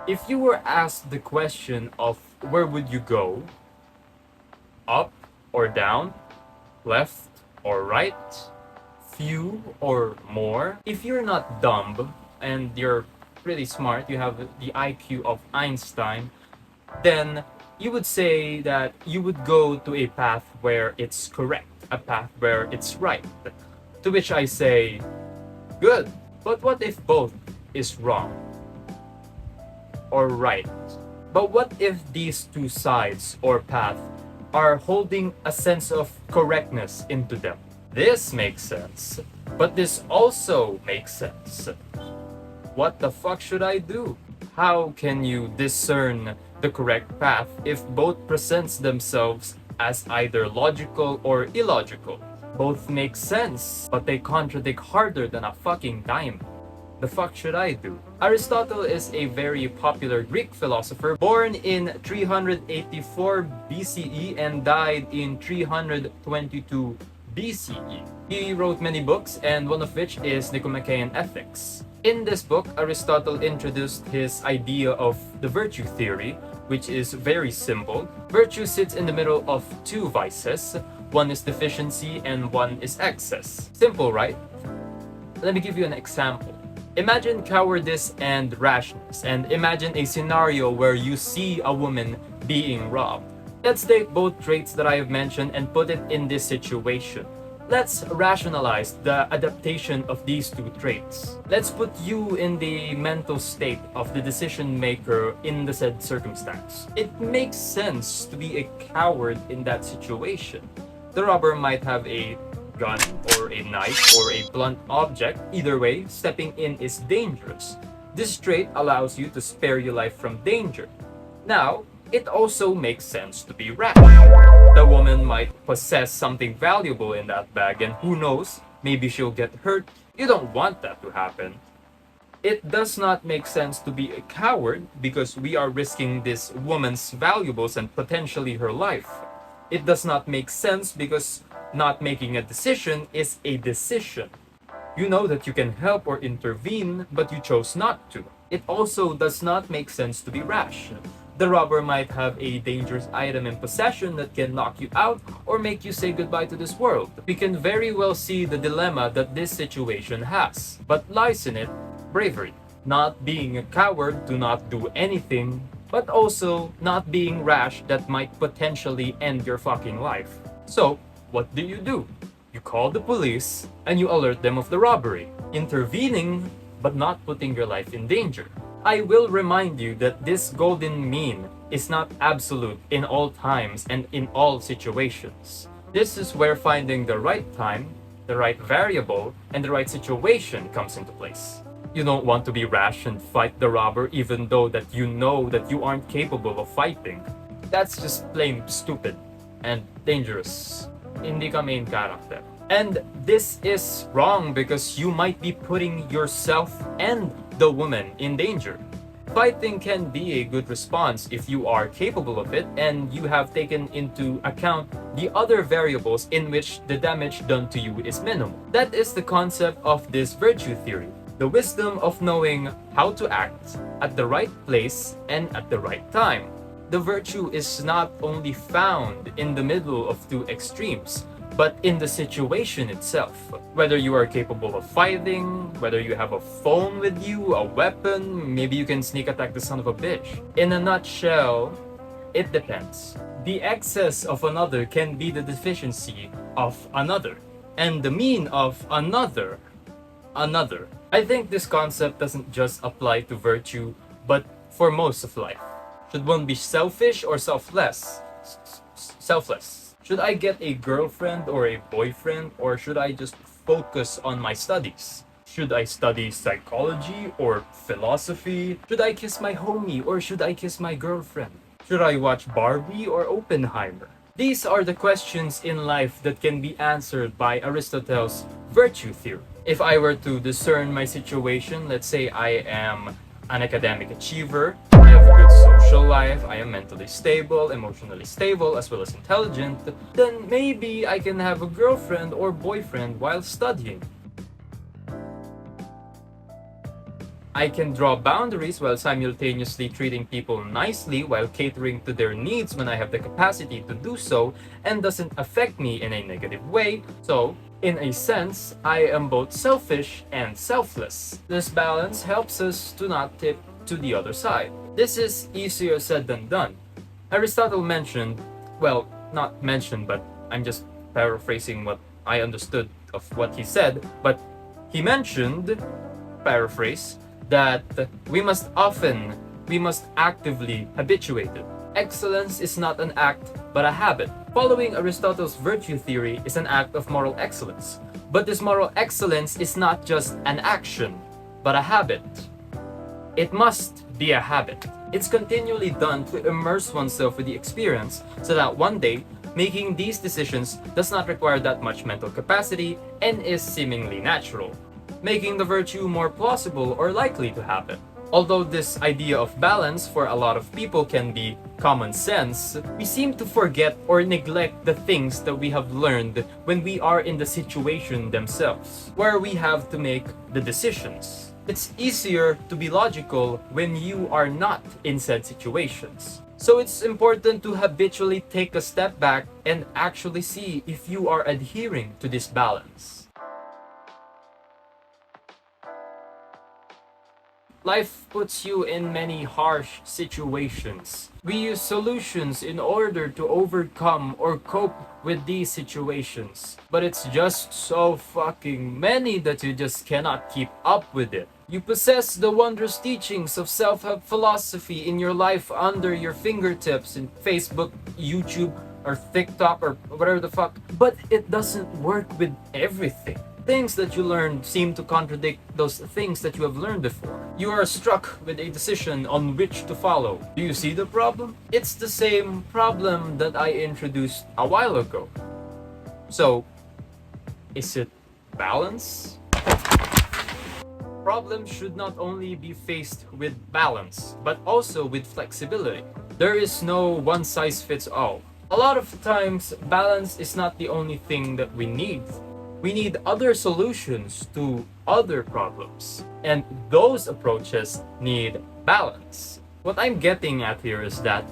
If you were asked the question of where would you go, up or down, left or right, few or more, if you're not dumb and you're pretty smart, you have the IQ of Einstein, then you would say that you would go to a path where it's correct, a path where it's right. To which I say, good. But what if both is wrong or right? But what if these two sides or path are holding a sense of correctness into them? This makes sense, but this also makes sense. What the fuck should I do? How can you discern the correct path if both presents themselves as either logical or illogical? Both make sense, but they contradict harder than a fucking dime. The fuck should I do? Aristotle is a very popular Greek philosopher born in 384 BCE and died in 322 BCE. He wrote many books, and one of which is Nicomachean Ethics. In this book, Aristotle introduced his idea of the virtue theory, which is very simple. Virtue sits in the middle of two vices. One is deficiency and one is excess. Simple, right? Let me give you an example. Imagine cowardice and rashness, and imagine a scenario where you see a woman being robbed. Let's take both traits that I have mentioned and put it in this situation. Let's rationalize the adaptation of these two traits. Let's put you in the mental state of the decision maker in the said circumstance. It makes sense to be a coward in that situation. The robber might have a gun or a knife or a blunt object. Either way, stepping in is dangerous. This trait allows you to spare your life from danger. Now, it also makes sense to be rash. The woman might possess something valuable in that bag, and who knows, maybe she'll get hurt. You don't want that to happen. It does not make sense to be a coward because we are risking this woman's valuables and potentially her life. It does not make sense because not making a decision is a decision. You know that you can help or intervene, but you chose not to. It also does not make sense to be rash. The robber might have a dangerous item in possession that can knock you out or make you say goodbye to this world. We can very well see the dilemma that this situation has, but lies in it bravery. Not being a coward to not do anything, but also not being rash that might potentially end your fucking life. So, what do? You call the police and you alert them of the robbery, intervening but not putting your life in danger. I will remind you that this golden mean is not absolute in all times and in all situations. This is where finding the right time, the right variable, and the right situation comes into place. You don't want to be rash and fight the robber even though that you know that you aren't capable of fighting. That's just plain stupid and dangerous. Hindi ka main character. And this is wrong because you might be putting yourself and the woman in danger. Fighting can be a good response if you are capable of it and you have taken into account the other variables in which the damage done to you is minimal. That is the concept of this virtue theory. The wisdom of knowing how to act at the right place and at the right time. The virtue is not only found in the middle of two extremes, but in the situation itself. Whether you are capable of fighting, whether you have a phone with you, a weapon, maybe you can sneak attack the son of a bitch. In a nutshell, it depends. The excess of another can be the deficiency of another, and the mean of another. I think this concept doesn't just apply to virtue, but for most of life. Should one be selfish or selfless? Selfless. Should I get a girlfriend or a boyfriend, or should I just focus on my studies? Should I study psychology or philosophy? Should I kiss my homie or should I kiss my girlfriend? Should I watch Barbie or Oppenheimer? These are the questions in life that can be answered by Aristotle's virtue theory. If I were to discern my situation, let's say I am an academic achiever, I have a good social life, I am mentally stable, emotionally stable, as well as intelligent, then maybe I can have a girlfriend or boyfriend while studying. I can draw boundaries while simultaneously treating people nicely while catering to their needs when I have the capacity to do so and doesn't affect me in a negative way. So, in a sense, I am both selfish and selfless. This balance helps us to not tip to the other side. This is easier said than done. Aristotle mentioned, well, not mentioned, but I'm just paraphrasing what I understood of what he said, but he mentioned, paraphrase, that we must actively habituate it. Excellence is not an act, but a habit. Following Aristotle's virtue theory is an act of moral excellence. But this moral excellence is not just an action, but a habit. It must be a habit. It's continually done to immerse oneself with the experience so that one day, making these decisions does not require that much mental capacity and is seemingly natural, making the virtue more plausible or likely to happen. Although this idea of balance for a lot of people can be common sense, we seem to forget or neglect the things that we have learned when we are in the situation themselves, where we have to make the decisions. It's easier to be logical when you are not in said situations. So it's important to habitually take a step back and actually see if you are adhering to this balance. Life puts you in many harsh situations. We use solutions in order to overcome or cope with these situations. But it's just so fucking many that you just cannot keep up with it. You possess the wondrous teachings of self-help philosophy in your life under your fingertips in Facebook, YouTube, or TikTok, or whatever the fuck. But it doesn't work with everything. Things that you learn seem to contradict those things that you have learned before. You are struck with a decision on which to follow. Do you see the problem? It's the same problem that I introduced a while ago. So, is it balance? Problems should not only be faced with balance, but also with flexibility. There is no one size fits all. A lot of times, balance is not the only thing that we need. We need other solutions to other problems, and those approaches need balance. What I'm getting at here is that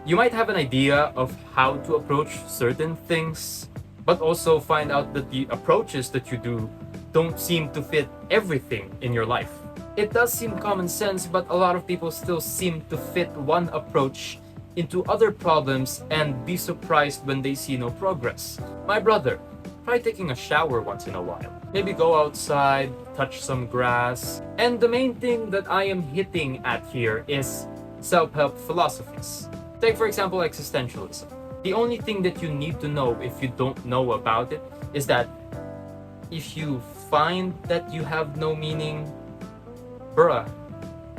you might have an idea of how to approach certain things, but also find out that the approaches that you do don't seem to fit everything in your life. It does seem common sense, but a lot of people still seem to fit one approach into other problems and be surprised when they see no progress. My brother, try taking a shower once in a while. Maybe go outside, touch some grass. And the main thing that I am hitting at here is self-help philosophies. Take for example existentialism. The only thing that you need to know if you don't know about it is that if you find that you have no meaning, bruh,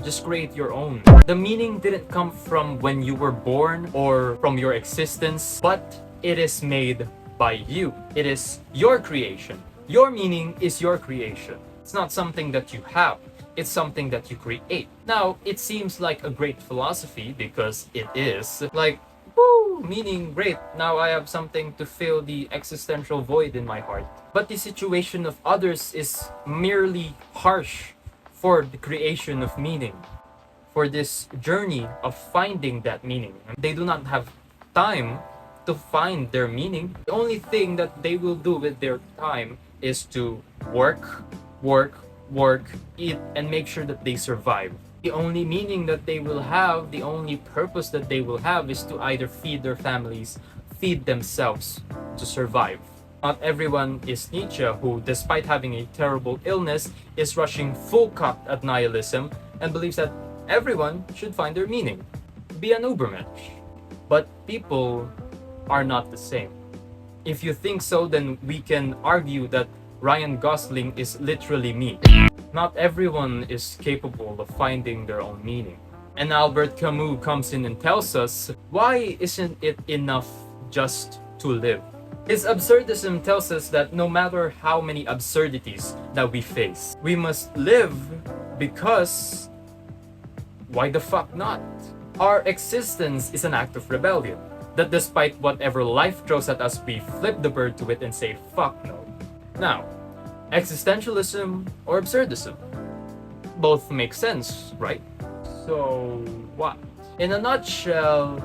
just create your own. The meaning didn't come from when you were born or from your existence, but it is made by you. It is your creation. Your meaning is your creation. It's not something that you have. It's something that you create. Now, it seems like a great philosophy because it is. Like, woo, meaning great. Now I have something to fill the existential void in my heart. But the situation of others is merely harsh for the creation of meaning, for this journey of finding that meaning. They do not have time to find their meaning. The only thing that they will do with their time is to work, eat, and make sure that they survive. The only meaning that they will have, the only purpose that they will have is to either feed their families, feed themselves, to survive. Not everyone is Nietzsche, who, despite having a terrible illness, is rushing full cock at nihilism and believes that everyone should find their meaning. Be an Ubermensch. But people are not the same. If you think so, then we can argue that Ryan Gosling is literally me. Not everyone is capable of finding their own meaning. And Albert Camus comes in and tells us, why isn't it enough just to live? His absurdism tells us that no matter how many absurdities that we face, we must live because why the fuck not? Our existence is an act of rebellion. That despite whatever life throws at us, we flip the bird to it and say, fuck no. Now, existentialism or absurdism? Both make sense, right? So what? In a nutshell,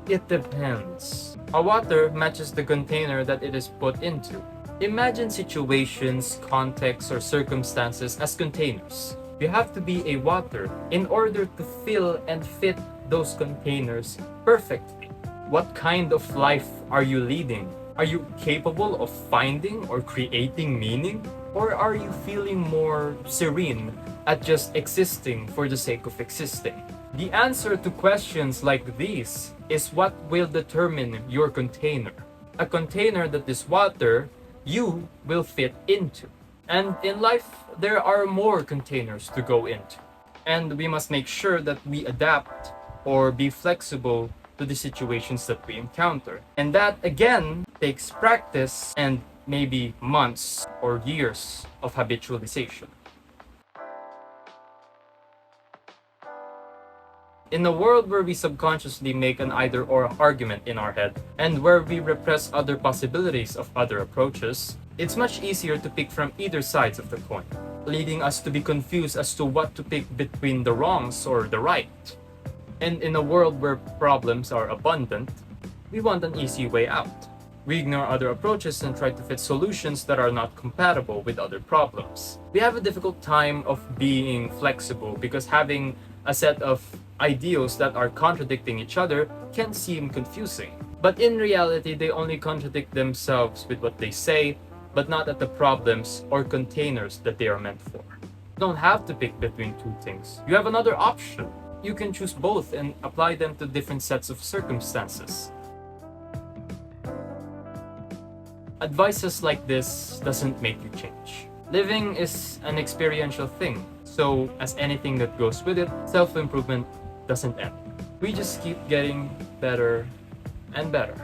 it depends. A water matches the container that it is put into. Imagine situations, contexts, or circumstances as containers. You have to be a water in order to fill and fit those containers perfectly. What kind of life are you leading? Are you capable of finding or creating meaning? Or are you feeling more serene at just existing for the sake of existing? The answer to questions like these is what will determine your container. A container that is water, you will fit into. And in life, there are more containers to go into. And we must make sure that we adapt or be flexible to the situations that we encounter. And that, again, takes practice and maybe months or years of habitualization. In a world where we subconsciously make an either-or argument in our head, and where we repress other possibilities of other approaches, it's much easier to pick from either sides of the coin, leading us to be confused as to what to pick between the wrongs or the right. And in a world where problems are abundant, we want an easy way out. We ignore other approaches and try to fit solutions that are not compatible with other problems. We have a difficult time of being flexible because having a set of ideals that are contradicting each other can seem confusing. But in reality, they only contradict themselves with what they say, but not at the problems or containers that they are meant for. You don't have to pick between two things. You have another option. You can choose both and apply them to different sets of circumstances. Advices like this doesn't make you change. Living is an experiential thing, so as anything that goes with it, self-improvement doesn't end. We just keep getting better and better.